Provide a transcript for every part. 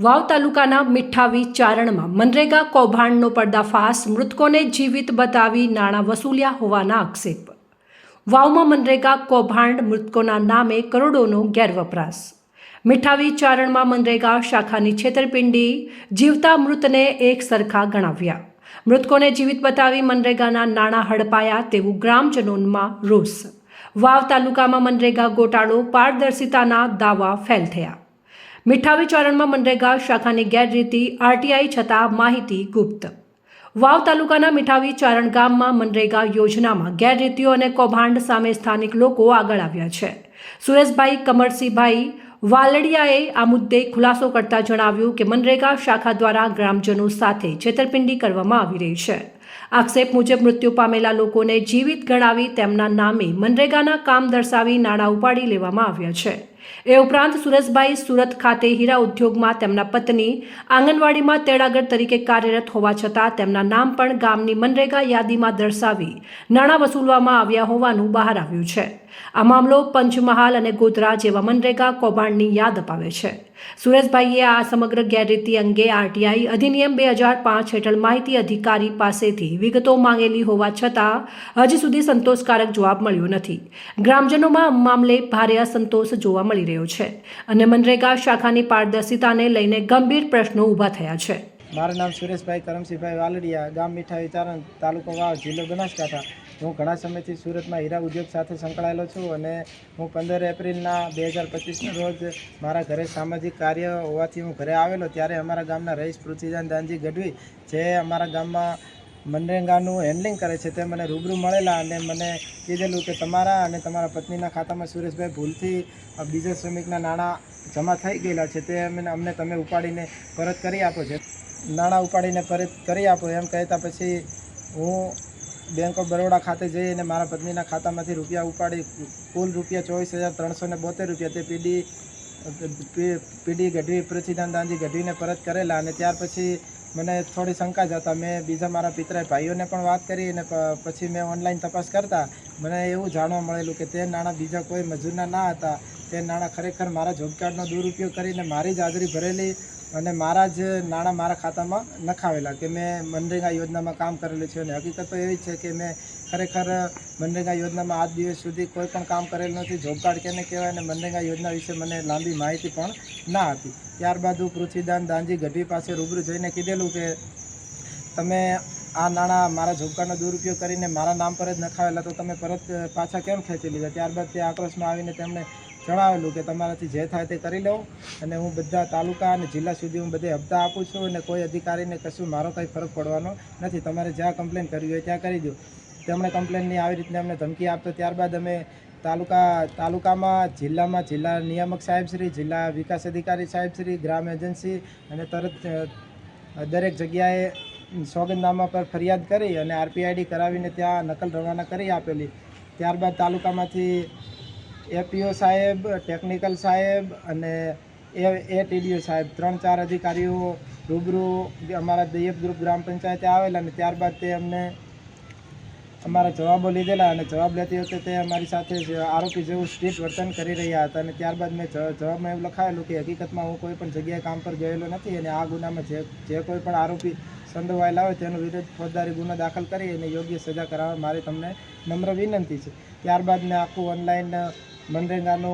વાવ તાલુકાના મીઠાવી ચારણમાં મનરેગા કૌભાંડનો પર્દાફાશ, મૃતકોને જીવિત બતાવી નાણાં વસૂલ્યા હોવાના આક્ષેપ. વાવમાં મનરેગા કૌભાંડ, મૃતકોના નામે કરોડોનો ગેરવપરાશ. મીઠાવી ચારણમાં મનરેગા શાખાની છેતરપિંડી, જીવતા મૃતને એક સરખા ગણાવ્યા. મૃતકોને જીવિત બતાવી મનરેગાના નાણાં હડપાયા તેવું ગ્રામજનોમાં રોષ. વાવ તાલુકામાં મનરેગા ગોટાળો, પારદર્શિતાના દાવા ફેલ થયા. મીઠાવી ચારણમાં મનરેગા શાખાની ગેરરીતિ, આરટીઆઈ છતાં માહિતી ગુપ્ત. વાવ તાલુકાના મીઠાવી ચારણ ગામમાં મનરેગા યોજનામાં ગેરરીતિઓ અને કૌભાંડ સામે સ્થાનિક લોકો આગળ આવ્યા છે. સુરેશભાઈ કમરસિંહભાઈ વાલડિયાએ આ મુદ્દે ખુલાસો કરતા જણાવ્યું કે મનરેગા શાખા દ્વારા ગ્રામજનો સાથે છેતરપિંડી કરવામાં આવી રહી છે. આક્ષેપ મુજબ મૃત્યુ પામેલા લોકોને જીવિત ગણાવી તેમના નામે મનરેગાના કામ દર્શાવી નાણાં ઉપાડી લેવામાં આવ્યા છે. એ ઉપરાંત સુરેશભાઈ સુરત ખાતે હીરા ઉદ્યોગમાં તેમના પત્ની આંગણવાડીમાં તેડાગર તરીકે કાર્યરત હોવા છતાં તેમના નામ પણ ગામની મનરેગા યાદીમાં દર્શાવી નાણાં વસૂલવામાં આવ્યા હોવાનું બહાર આવ્યું છે. આ મામલો પંચમહાલ અને ગોધરા જેવા મનરેગા કૌભાંડની યાદ અપાવે છે. સુરેશભાઈએ આ સમગ્ર ગેરરીતિ અંગે આરટીઆઈ અધિનિયમ 2005 હેઠળ માહિતી અધિકારી પાસેથી વિગતો માંગેલી હોવા છતાં હજી સુધી સંતોષકારક જવાબ મળ્યો નથી. ગ્રામજનોમાં મામલે ભારે અસંતોષ જોવા મળી રહ્યો છે અને મનરેગા શાખાની પારદર્શિતાને લઈને ગંભીર પ્રશ્નો ઊભા થયા છે. મારું નામ સુરેશભાઈ કરમસિંહભાઈ વાલડિયા, ગામ મીઠાવી ચારણ, તાલુકો વાવ, જિલ્લો બનાસકાંઠા. હું ઘણા સમયથી સુરતમાં હીરા ઉદ્યોગ સાથે સંકળાયેલો છું અને હું 15 એપ્રિલના 2025ના રોજ મારા ઘરે સામાજિક કાર્ય હોવાથી હું ઘરે આવેલો ત્યારે અમારા ગામના રહીશ પૃથ્વીદાન દાનજી ગઢવી, જે અમારા ગામમાં મનરેગાનું હેન્ડલિંગ કરે છે, તે મને રૂબરૂ મળેલા અને મને કીધેલું કે તમારા અને તમારા પત્નીના ખાતામાં સુરેશભાઈ ભૂલથી બીજા શ્રમિકના નાણાં જમા થઈ ગયેલા છે, તે અમને તમે ઉપાડીને પરત કરી આપો છો, નાણાં ઉપાડીને પરત કરી આપો એમ કહેતા પછી હું બેંક ઓફ બરોડા ખાતે જઈ અને મારા પત્નીના ખાતામાંથી રૂપિયા ઉપાડી કુલ રૂપિયા 24,372 રૂપિયા તે પીડી ગઢવી પૃથ્વીદાન દાનજી ગઢવીને પરત કરેલા. અને ત્યાર પછી મને થોડી શંકા જતા મેં બીજા મારા પિતરાઈ ભાઈઓને પણ વાત કરી અને પછી મેં ઓનલાઈન તપાસ કરતા મને એવું જાણવા મળેલું કે તે નાણાં બીજા કોઈ મજૂરના ના હતા. તે નાણાં ખરેખર મારા જોબ કાર્ડનો દુરુપયોગ કરીને મારી જ હાજરી ભરેલી અને મારા જ નાણાં મારા ખાતામાં નખાવેલા કે મેં મનરેગા યોજનામાં કામ કરેલું છે. અને હકીકત તો એવી છે કે મેં ખરેખર મનરેગા યોજનામાં આજ દિવસ સુધી કોઈ પણ કામ કરેલું નથી. જોબ કાર્ડ કેને કહેવાય અને મનરેગા યોજના વિશે મને લાંબી માહિતી પણ ના હતી. ત્યારબાદ હું પૃથ્વીદાન દાનજી ગઢવી પાસે રૂબરૂ જઈને કીધેલું કે તમે આ નાણાં મારા જોબ કાર્ડનો દુરુપયોગ કરીને મારા નામ પર જ નખાવેલા, તો તમે પરત પાછા કેમ ખેંચી લીધા? ત્યારબાદ તે આક્રોશમાં આવીને તેમણે જણાવેલું કે તમારાથી જે થાય તે કરી લઉં અને હું બધા તાલુકા અને જિલ્લા સુધી હું બધે હપ્તા આપું છું અને કોઈ અધિકારીને કશું મારો કંઈ ફરક પડવાનો નથી. તમારે જ્યાં કમ્પ્લેન કરવી હોય ત્યાં કરી દો. તેમણે કમ્પ્લેનની આવી રીતને અમને ધમકી આપતો. ત્યારબાદ અમે તાલુકામાં, જિલ્લામાં જિલ્લા નિયામક સાહેબશ્રી, જિલ્લા વિકાસ અધિકારી સાહેબશ્રી, ગ્રામ એજન્સી અને તરત દરેક જગ્યાએ સોગંદનામા પર ફરિયાદ કરી અને આરપીઆઈડી કરાવીને ત્યાં નકલ રવાના કરી આપેલી. ત્યારબાદ તાલુકામાંથી એપીઓ સાહેબ, ટેકનિકલ સાહેબ અને એટીડીઓ સાહેબ 3-4 અધિકારીઓ રૂબરૂ અમારા દૈયપ ગ્રુપ ગ્રામ પંચાયતે આવેલા અને ત્યારબાદ તે અમને અમારા જવાબો લીધેલા અને જવાબ લેતી વખતે તે અમારી સાથે આરોપી જેવું સ્ટ્રીટ વર્તન કરી રહ્યા હતા. અને ત્યારબાદ મેં જવાબમાં એવું લખાયેલું કે હકીકતમાં હું કોઈ પણ જગ્યાએ કામ પર ગયેલો નથી અને આ ગુનામાં જે કોઈ પણ આરોપી સંડોવાયેલા હોય તેનો વિરુદ્ધ ફોજદારી ગુનો દાખલ કરી અને યોગ્ય સજા કરાવવા મારી તમને નમ્ર વિનંતી છે. ત્યારબાદ મેં આખું ઓનલાઈન મનરેગાનો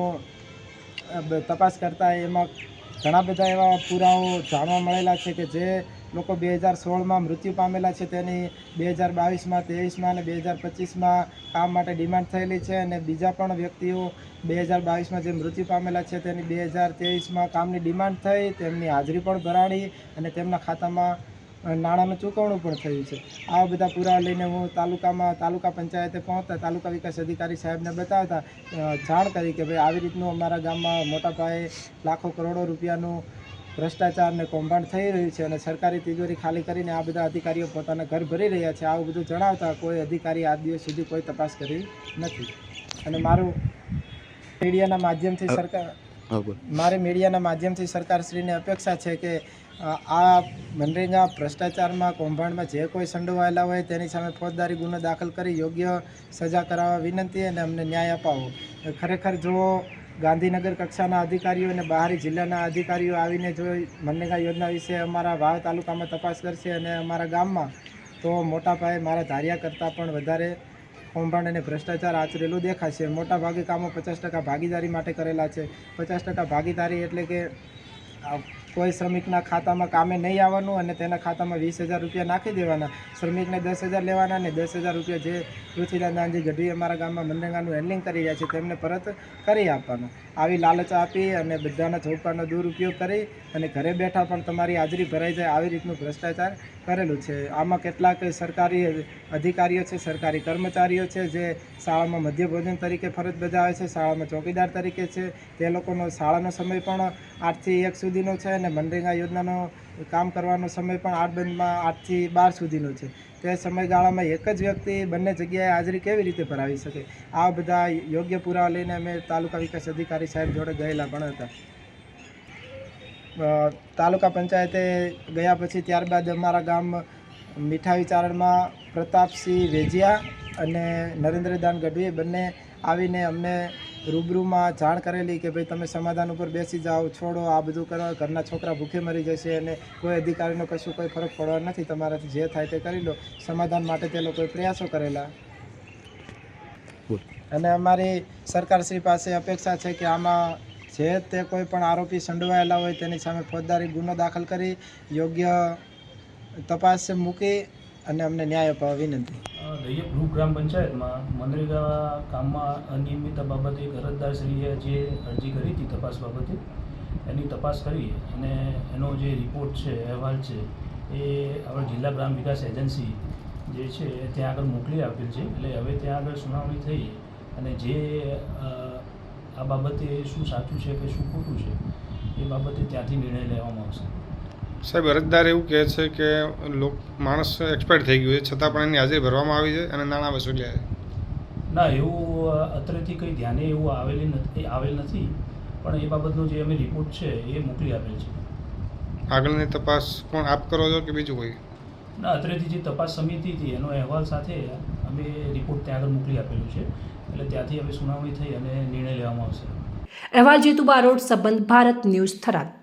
તપાસ કરતાં એમાં ઘણા બધા એવા પુરાવો જાણવા મળેલા છે કે જે લોકો 2016માં મૃત્યુ પામેલા છે તેની 2022માં, 23માં અને 2025માં કામ માટે ડિમાન્ડ થયેલી છે અને બીજા પણ વ્યક્તિઓ 2022માં જે મૃત્યુ પામેલા છે તેની 2023માં કામની ડિમાન્ડ થઈ, તેમની હાજરી પણ ભરાણી અને તેમના ખાતામાં નાણાંનું ચૂકવણું પણ થયું છે. આવા બધા પુરાવા લઈને હું તાલુકા પંચાયતે પહોંચતા તાલુકા વિકાસ અધિકારી સાહેબને બતાવતા જાણ કરી કે ભાઈ આવી રીતનું અમારા ગામમાં મોટા પાયે લાખો કરોડો રૂપિયાનું ભ્રષ્ટાચાર અને કૌભાંડ થઈ રહ્યું છે અને સરકારી તિજોરી ખાલી કરીને આ બધા અધિકારીઓ પોતાના ઘર ભરી રહ્યા છે. આવું બધું જણાવતા કોઈ અધિકારી આજ દિવસ સુધી કોઈ તપાસ કરી નથી. અને મીડિયાના માધ્યમથી સરકારશ્રીને અપેક્ષા છે કે આ મનરેગા ભ્રષ્ટાચારમાં, કૌભાંડમાં જે કોઈ સંડોવાયેલા હોય તેની સામે ફોજદારી ગુનો દાખલ કરી યોગ્ય સજા કરાવવા વિનંતી અને અમને ન્યાય અપાવો. ખરેખર જો ગાંધીનગર કક્ષાના અધિકારીઓ અને બહારી જિલ્લાના અધિકારીઓ આવીને જો મનરેગા યોજના વિશે અમારા વાવ તાલુકામાં તપાસ કરશે અને અમારા ગામમાં તો મોટા પાયે મારા ધાર્યા કરતાં પણ વધારે કૌભાંડ અને ભ્રષ્ટાચાર આચરેલું દેખાશે. મોટા ભાગે કામો 50% ભાગીદારી માટે કરેલા છે. 50% ભાગીદારી એટલે કે કોઈ શ્રમિકના ખાતામાં કામે નહીં આવવાનું અને તેના ખાતામાં 20,000 રૂપિયા નાખી દેવાના. શ્રમિકને 10,000 લેવાના અને 10,000 રૂપિયા જે પૃથ્વીરાજદાનજી ગઢવી અમારા ગામમાં મનરેગાનું હેન્ડલિંગ કરી રહ્યા છે તેમને પરત કરી આપવાના. આવી લાલચ આપી અને બધાના ઝોપડાનો દુરુપયોગ કરી અને ઘરે બેઠા પણ તમારી હાજરી ભરાઈ જાય આવી રીતનું ભ્રષ્ટાચાર કરેલું છે. આમાં કેટલાક સરકારી અધિકારીઓ છે, સરકારી કર્મચારીઓ છે જે શાળામાં મધ્યભોજન તરીકે ફરજ બજાવે છે, શાળામાં ચોકીદાર તરીકે છે. તે લોકોનો શાળાનો સમય પણ 8 થી 1 સુધીનો છે અને મનરેગા યોજનાનો કામ કરવાનો સમય પણ 8 બંધમાં 8 થી 12 સુધીનો છે. તે સમયગાળામાં એક જ વ્યક્તિ બંને જગ્યાએ હાજરી કેવી રીતે ભરાવી શકે? આ બધા યોગ્ય પુરાવા લઈને અમે તાલુકા વિકાસ અધિકારી સાહેબ જોડે ગયેલા પણ હતા. તાલુકા પંચાયતે ગયા પછી ત્યારબાદ અમારા ગામ મીઠાવી ચારણમાં પ્રતાપસિંહ વેજિયા અને નરેન્દ્રદાન ગઢવી બંને આવીને અમને રૂબરૂમાં જાણ કરેલી કે ભાઈ તમે સમાધાન ઉપર બેસી જાઓ, છોડો આ બધું કરો, ઘરના છોકરા ભૂખે મરી જશે અને કોઈ અધિકારીનો કશું કોઈ ફરક પડવા નથી, તમારાથી જે થાય તે કરી લો. સમાધાન માટે તે લોકોએ પ્રયાસો કરેલા અને અમારી સરકારશ્રી પાસે અપેક્ષા છે કે આમાં જે તે કોઈ પણ આરોપી સંડોવાયેલા હોય તેની સામે ફોજદારી ગુનો દાખલ કરી યોગ્ય તપાસ મૂકી અને અમને ન્યાય અપાવવા વિનંતી. દૈયપ ગ્રુપ ગ્રામ પંચાયતમાં મનરેગા કામમાં અનિયમિતતા બાબતે એક અરજદારશ્રીએ જે અરજી કરી હતી તપાસ બાબતે એની તપાસ કરી અને એનો જે રિપોર્ટ છે, અહેવાલ છે એ આપણે જિલ્લા ગ્રામ વિકાસ એજન્સી જે છે ત્યાં આગળ મોકલી આપેલ છે. એટલે હવે ત્યાં આગળ સુનાવણી થઈ અને જે આ બાબતે શું સાચું છે કે શું ખોટું છે એ બાબતે ત્યાંથી નિર્ણય લેવામાં આવશે. સાહેબ, અરજદાર એવું કહે છે કે માણસ એક્સપાયર થઈ ગયું છે છતાં પણ એની હાજરી ભરવામાં આવી છે અને નાણાં વસૂલ્યા છે. ના, એવું અત્રેથી કંઈ ધ્યાને એવું આવેલ નથી, પણ એ બાબતનો જે અમે રિપોર્ટ છે એ મોકલી આપેલ છે. આગળની તપાસ કોણ આપ કરો છો કે બીજું કોઈ? ના, અત્રેથી જે તપાસ સમિતિ હતી એનો અહેવાલ સાથે અમે રિપોર્ટ ત્યાં આગળ મોકલી આપેલું છે. એટલે ત્યાંથી હવે સુનાવણી થઈ અને નિર્ણય લેવામાં આવશે. અહેવાલ જીતુ બારોટ, સંબંધ ભારત ન્યૂઝ, થરાદ.